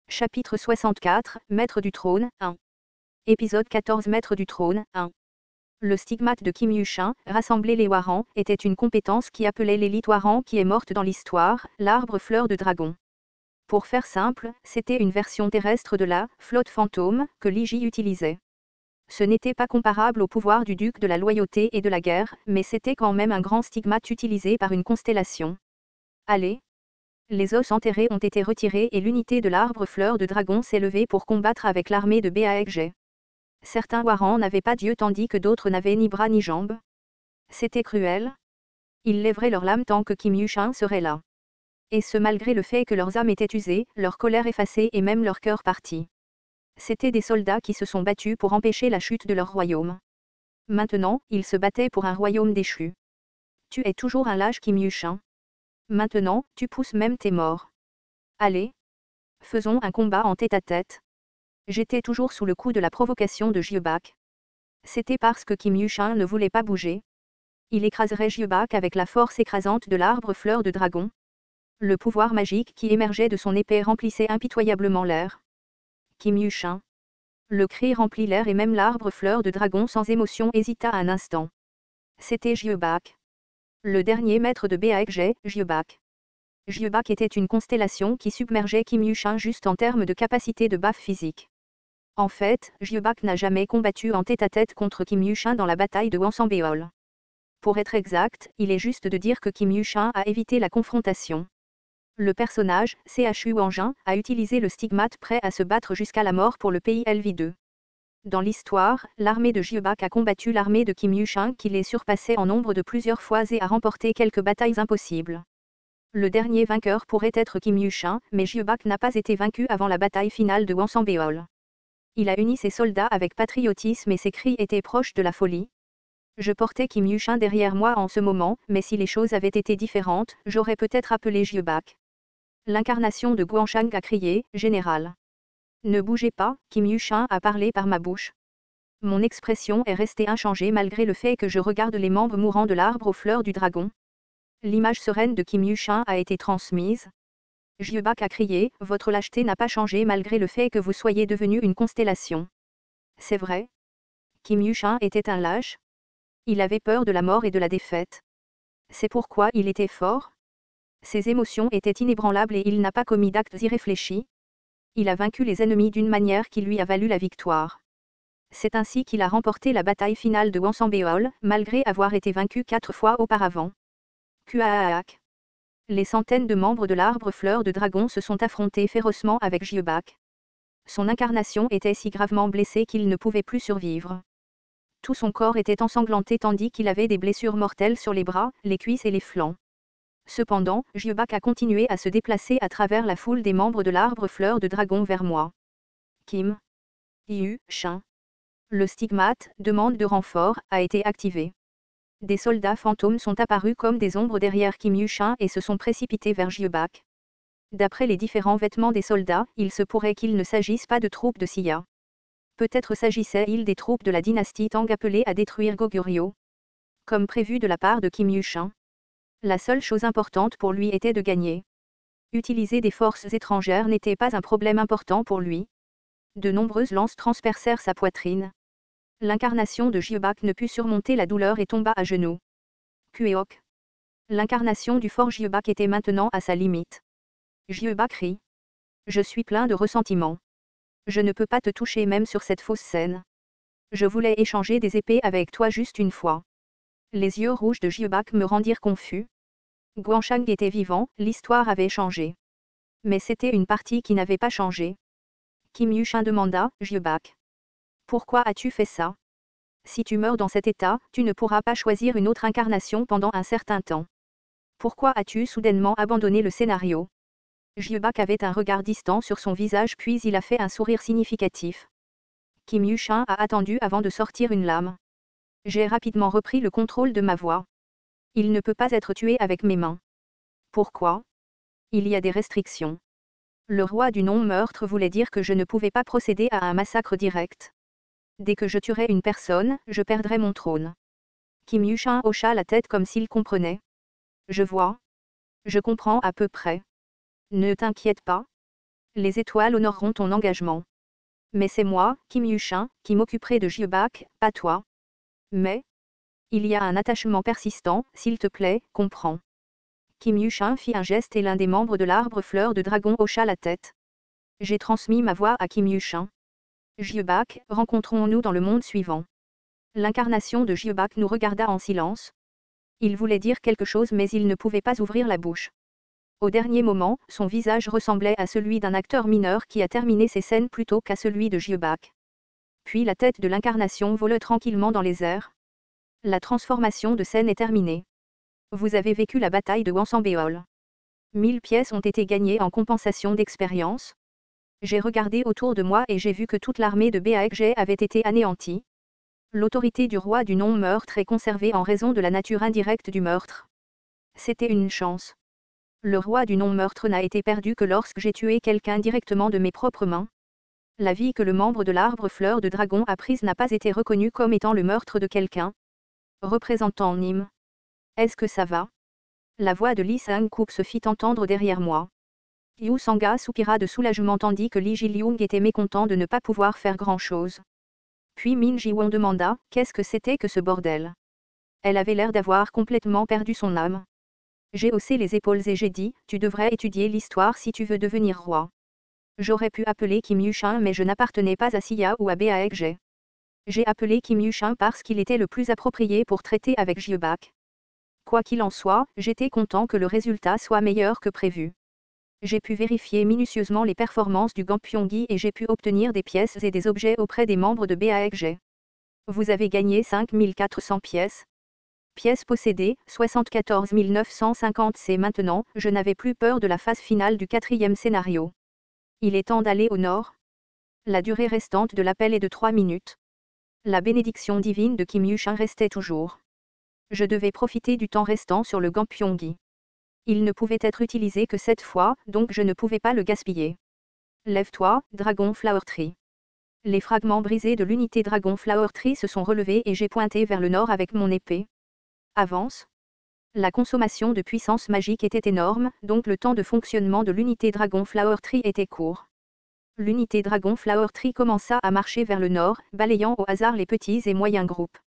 Chapitre 64, Maître du trône, 1. Épisode 14 Maître du trône, 1. Le stigmate de Kim Yushun, rassembler les Warans, était une compétence qui appelait l'élite Waran qui est morte dans l'histoire, l'arbre fleur de dragon. Pour faire simple, c'était une version terrestre de la flotte fantôme que Liji utilisait. Ce n'était pas comparable au pouvoir du duc de la loyauté et de la guerre, mais c'était quand même un grand stigmate utilisé par une constellation. Allez. Les os enterrés ont été retirés et l'unité de l'arbre fleur de dragon s'est levée pour combattre avec l'armée de Baekje. Certains Warans n'avaient pas d'yeux tandis que d'autres n'avaient ni bras ni jambes. C'était cruel. Ils lèveraient leur lame tant que Kim Yushun serait là. Et ce malgré le fait que leurs âmes étaient usées, leur colère effacée et même leur cœur parti. C'étaient des soldats qui se sont battus pour empêcher la chute de leur royaume. Maintenant, ils se battaient pour un royaume déchu. Tu es toujours un lâche Kim Yushun. Maintenant, tu pousses même tes morts. Allez. Faisons un combat en tête-à-tête. J'étais toujours sous le coup de la provocation de Jiebak. C'était parce que Kim Yushun ne voulait pas bouger. Il écraserait Jiebak avec la force écrasante de l'arbre fleur de dragon. Le pouvoir magique qui émergeait de son épée remplissait impitoyablement l'air. Kim Yushun. Le cri remplit l'air et même l'arbre fleur de dragon sans émotion hésita un instant. C'était Jiebak. Le dernier maître de Baekje, Jiebak. Jiebak était une constellation qui submergeait Kim Yushun juste en termes de capacité de baffe physique. En fait, Jiebak n'a jamais combattu en tête-à-tête contre Kim Yushun dans la bataille de Hwangsanbeol. Pour être exact, il est juste de dire que Kim Yushun a évité la confrontation. Le personnage, Chu Wanjin, a utilisé le stigmate prêt à se battre jusqu'à la mort pour le pays LV2. Dans l'histoire, l'armée de Jiebak a combattu l'armée de Kim Yushun qui les surpassait en nombre de plusieurs fois et a remporté quelques batailles impossibles. Le dernier vainqueur pourrait être Kim Yushun, mais Jiebak n'a pas été vaincu avant la bataille finale de Hwangsanbeol. Il a uni ses soldats avec patriotisme et ses cris étaient proches de la folie. Je portais Kim Yushun derrière moi en ce moment, mais si les choses avaient été différentes, j'aurais peut-être appelé Jiebak. L'incarnation de Guanshang a crié, « Général. Ne bougez pas, Kim Yushun a parlé par ma bouche. » Mon expression est restée inchangée malgré le fait que je regarde les membres mourants de l'arbre aux fleurs du dragon. L'image sereine de Kim Yushun a été transmise. Jiebak a crié, « Votre lâcheté n'a pas changé malgré le fait que vous soyez devenu une constellation. » C'est vrai. Kim Yushun était un lâche. Il avait peur de la mort et de la défaite. C'est pourquoi il était fort. Ses émotions étaient inébranlables et il n'a pas commis d'actes irréfléchis. Il a vaincu les ennemis d'une manière qui lui a valu la victoire. C'est ainsi qu'il a remporté la bataille finale de Hwangsanbeol, malgré avoir été vaincu 4 fois auparavant. Kuaak. Les centaines de membres de l'arbre fleur de dragon se sont affrontés férocement avec Jiebak. Son incarnation était si gravement blessée qu'il ne pouvait plus survivre. Tout son corps était ensanglanté tandis qu'il avait des blessures mortelles sur les bras, les cuisses et les flancs. Cependant, Jiebak a continué à se déplacer à travers la foule des membres de l'arbre fleur de dragon vers moi. Kim Yushun. Le stigmate, demande de renfort, a été activé. Des soldats fantômes sont apparus comme des ombres derrière Kim Yushun et se sont précipités vers Jiebak. D'après les différents vêtements des soldats, il se pourrait qu'il ne s'agisse pas de troupes de Xia. Peut-être s'agissait-il des troupes de la dynastie Tang appelées à détruire Goguryeo. Comme prévu de la part de Kim Yushun. La seule chose importante pour lui était de gagner. Utiliser des forces étrangères n'était pas un problème important pour lui. De nombreuses lances transpercèrent sa poitrine. L'incarnation de Jiebak ne put surmonter la douleur et tomba à genoux. Kueok. L'incarnation du fort Jiebak était maintenant à sa limite. Jiebak rit. Je suis plein de ressentiment. Je ne peux pas te toucher même sur cette fausse scène. Je voulais échanger des épées avec toi juste une fois. Les yeux rouges de Jiebak me rendirent confus. Guanshang était vivant, l'histoire avait changé. Mais c'était une partie qui n'avait pas changé. Kim Yushun demanda, Jiebak. Pourquoi as-tu fait ça? Si tu meurs dans cet état, tu ne pourras pas choisir une autre incarnation pendant un certain temps. Pourquoi as-tu soudainement abandonné le scénario? Jiebak avait un regard distant sur son visage puis il a fait un sourire significatif. Kim Yushun a attendu avant de sortir une lame. J'ai rapidement repris le contrôle de ma voix. Il ne peut pas être tué avec mes mains. Pourquoi? Il y a des restrictions. Le roi du non-meurtre voulait dire que je ne pouvais pas procéder à un massacre direct. Dès que je tuerais une personne, je perdrais mon trône. Kim Yushun hocha la tête comme s'il comprenait. Je vois. Je comprends à peu près. Ne t'inquiète pas. Les étoiles honoreront ton engagement. Mais c'est moi, Kim Yuchin, qui m'occuperai de Jiebak, pas toi. Mais il y a un attachement persistant, s'il te plaît, comprends. Kim Yuchin fit un geste et l'un des membres de l'arbre fleur de dragon hocha la tête. J'ai transmis ma voix à Kim Yuchin. Jiebak, rencontrons-nous dans le monde suivant. L'incarnation de Jiebak nous regarda en silence. Il voulait dire quelque chose mais il ne pouvait pas ouvrir la bouche. Au dernier moment, son visage ressemblait à celui d'un acteur mineur qui a terminé ses scènes plutôt qu'à celui de Jiebak. Puis la tête de l'incarnation vole tranquillement dans les airs. La transformation de scène est terminée. Vous avez vécu la bataille de Wansambéol. 1000 pièces ont été gagnées en compensation d'expérience. J'ai regardé autour de moi et j'ai vu que toute l'armée de Baekje avait été anéantie. L'autorité du roi du non-meurtre est conservée en raison de la nature indirecte du meurtre. C'était une chance. Le roi du non-meurtre n'a été perdu que lorsque j'ai tué quelqu'un directement de mes propres mains. La vie que le membre de l'arbre fleur de dragon a prise n'a pas été reconnue comme étant le meurtre de quelqu'un. Représentant Nîmes. Est-ce que ça va? La voix de Lee Sang-Kook se fit entendre derrière moi. Yu Sanga soupira de soulagement tandis que Lee Ji-Lyung était mécontent de ne pas pouvoir faire grand-chose. Puis Min Ji-won demanda, qu'est-ce que c'était que ce bordel? Elle avait l'air d'avoir complètement perdu son âme. J'ai haussé les épaules et j'ai dit, tu devrais étudier l'histoire si tu veux devenir roi. J'aurais pu appeler Kim Yuchin mais je n'appartenais pas à Sia ou à Baekje. J'ai appelé Kim Yuchin parce qu'il était le plus approprié pour traiter avec Jiebak. Quoi qu'il en soit, j'étais content que le résultat soit meilleur que prévu. J'ai pu vérifier minutieusement les performances du Gampyonggi et j'ai pu obtenir des pièces et des objets auprès des membres de Baekje. Vous avez gagné 5400 pièces. Pièces possédées, 74 950. C'est maintenant, je n'avais plus peur de la phase finale du 4e scénario. Il est temps d'aller au nord. La durée restante de l'appel est de 3 minutes. La bénédiction divine de Kim Yuchin restait toujours. Je devais profiter du temps restant sur le Gampyonggi. Il ne pouvait être utilisé que cette fois, donc je ne pouvais pas le gaspiller. Lève-toi, Dragon Flower Tree. Les fragments brisés de l'unité Dragon Flower Tree se sont relevés et j'ai pointé vers le nord avec mon épée. Avance. La consommation de puissance magique était énorme, donc le temps de fonctionnement de l'unité Dragon Flower Tree était court. L'unité Dragon Flower Tree commença à marcher vers le nord, balayant au hasard les petits et moyens groupes.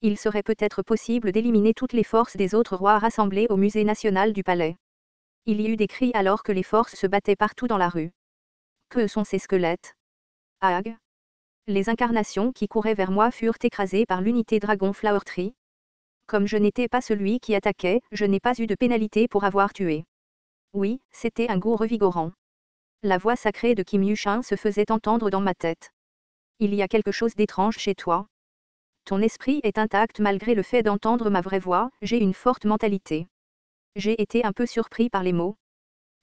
Il serait peut-être possible d'éliminer toutes les forces des autres rois rassemblés au musée national du palais. Il y eut des cris alors que les forces se battaient partout dans la rue. Que sont ces squelettes? Ag. Les incarnations qui couraient vers moi furent écrasées par l'unité Dragon Flower Tree. Comme je n'étais pas celui qui attaquait, je n'ai pas eu de pénalité pour avoir tué. Oui, c'était un goût revigorant. La voix sacrée de Kim Yuchin se faisait entendre dans ma tête. Il y a quelque chose d'étrange chez toi. Ton esprit est intact malgré le fait d'entendre ma vraie voix, j'ai une forte mentalité. J'ai été un peu surpris par les mots.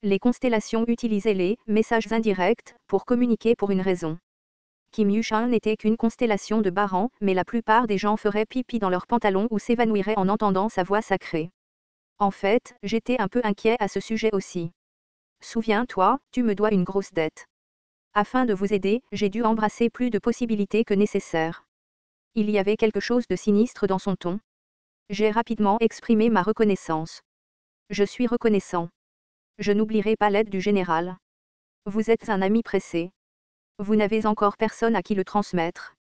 Les constellations utilisaient les messages indirects pour communiquer pour une raison. Kim Yuchin n'était qu'une constellation de Baran, mais la plupart des gens feraient pipi dans leurs pantalons ou s'évanouiraient en entendant sa voix sacrée. En fait, j'étais un peu inquiet à ce sujet aussi. Souviens-toi, tu me dois une grosse dette. Afin de vous aider, j'ai dû embrasser plus de possibilités que nécessaire. Il y avait quelque chose de sinistre dans son ton. J'ai rapidement exprimé ma reconnaissance. Je suis reconnaissant. Je n'oublierai pas l'aide du général. Vous êtes un ami pressé. Vous n'avez encore personne à qui le transmettre.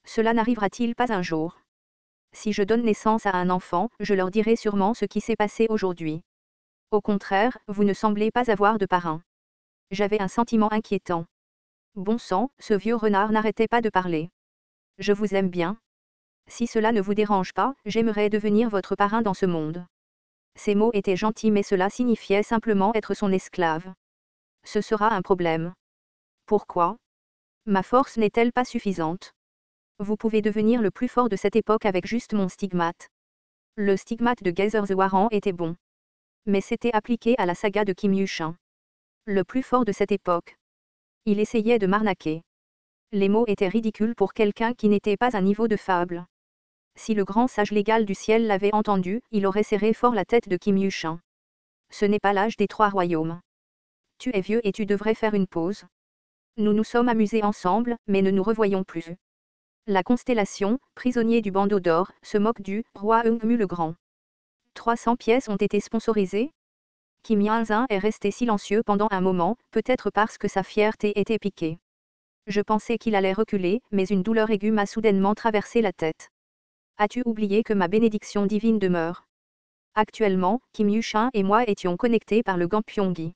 Cela n'arrivera-t-il pas un jour? Si je donne naissance à un enfant, je leur dirai sûrement ce qui s'est passé aujourd'hui. Au contraire, vous ne semblez pas avoir de parrain. J'avais un sentiment inquiétant. Bon sang, ce vieux renard n'arrêtait pas de parler. Je vous aime bien. Si cela ne vous dérange pas, j'aimerais devenir votre parrain dans ce monde. Ces mots étaient gentils mais cela signifiait simplement être son esclave. Ce sera un problème. Pourquoi? Ma force n'est-elle pas suffisante? Vous pouvez devenir le plus fort de cette époque avec juste mon stigmate. Le stigmate de Gazer the Warren était bon. Mais c'était appliqué à la saga de Kim Yuchin. Le plus fort de cette époque. Il essayait de m'arnaquer. Les mots étaient ridicules pour quelqu'un qui n'était pas un niveau de fable. Si le grand sage légal du ciel l'avait entendu, il aurait serré fort la tête de Kim Yuchin. Ce n'est pas l'âge des 3 royaumes. Tu es vieux et tu devrais faire une pause. Nous nous sommes amusés ensemble, mais ne nous revoyons plus. La constellation, prisonnier du bandeau d'or, se moque du roi Eungmu le Grand. 300 pièces ont été sponsorisées? Kim Yun-zin est resté silencieux pendant un moment, peut-être parce que sa fierté était piquée. Je pensais qu'il allait reculer, mais une douleur aiguë m'a soudainement traversé la tête. As-tu oublié que ma bénédiction divine demeure? Actuellement, Kim Yu-shin et moi étions connectés par le Gampyonggi.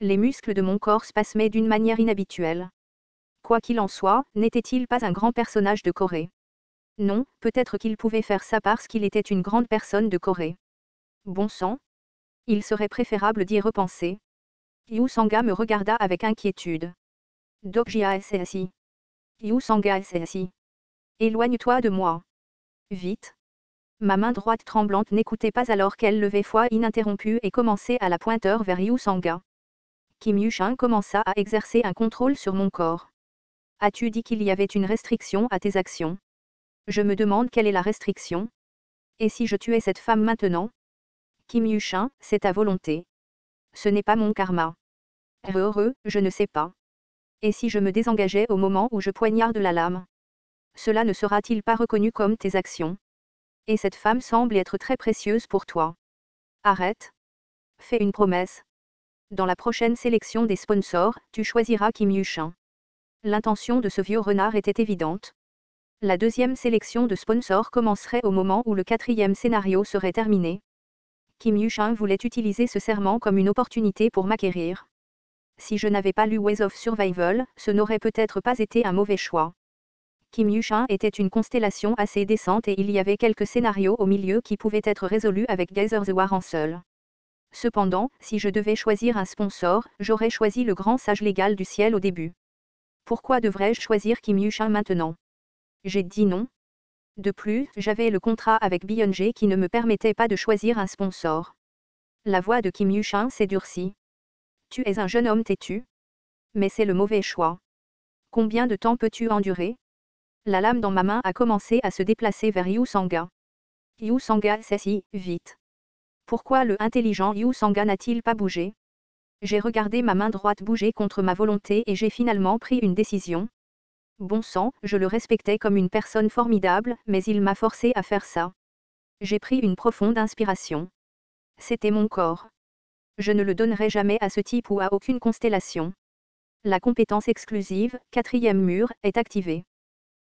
Les muscles de mon corps spasmaient d'une manière inhabituelle. Quoi qu'il en soit, n'était-il pas un grand personnage de Corée? Non, peut-être qu'il pouvait faire ça parce qu'il était une grande personne de Corée. Bon sang. Il serait préférable d'y repenser. Yu Sanga me regarda avec inquiétude. Dokjia SSI. Yu Sanga SSI. Éloigne-toi de moi. Vite. Ma main droite tremblante n'écoutait pas alors qu'elle levait foi ininterrompue et commençait à la pointeur vers Yu Sanga. Kim Yu-shin commença à exercer un contrôle sur mon corps. As-tu dit qu'il y avait une restriction à tes actions? Je me demande quelle est la restriction. Et si je tuais cette femme maintenant? Kim Yu-shin, c'est ta volonté. Ce n'est pas mon karma. Heureux, je ne sais pas. Et si je me désengageais au moment où je poignarde la lame? Cela ne sera-t-il pas reconnu comme tes actions? Et cette femme semble être très précieuse pour toi. Arrête. Fais une promesse. Dans la prochaine sélection des sponsors, tu choisiras Kim Yu-shin. L'intention de ce vieux renard était évidente. La deuxième sélection de sponsors commencerait au moment où le quatrième scénario serait terminé. Kim Yu-shin voulait utiliser ce serment comme une opportunité pour m'acquérir. Si je n'avais pas lu Ways of Survival, ce n'aurait peut-être pas été un mauvais choix. Kim Yu-shin était une constellation assez décente et il y avait quelques scénarios au milieu qui pouvaient être résolus avec Gather the War en seul. Cependant, si je devais choisir un sponsor, j'aurais choisi le grand sage légal du ciel au début. Pourquoi devrais-je choisir Kim Yu-shin maintenant? J'ai dit non. De plus, j'avais le contrat avec Beyoncé qui ne me permettait pas de choisir un sponsor. La voix de Kim Yu-shin s'est durcie. Tu es un jeune homme têtu. Mais c'est le mauvais choix. Combien de temps peux-tu endurer? La lame dans ma main a commencé à se déplacer vers Yu Sanga. Yu Sanga s'assit, vite. Pourquoi le intelligent Yu Sanga n'a-t-il pas bougé? J'ai regardé ma main droite bouger contre ma volonté et j'ai finalement pris une décision. Bon sang, je le respectais comme une personne formidable, mais il m'a forcé à faire ça. J'ai pris une profonde inspiration. C'était mon corps. Je ne le donnerai jamais à ce type ou à aucune constellation. La compétence exclusive, quatrième mur, est activée.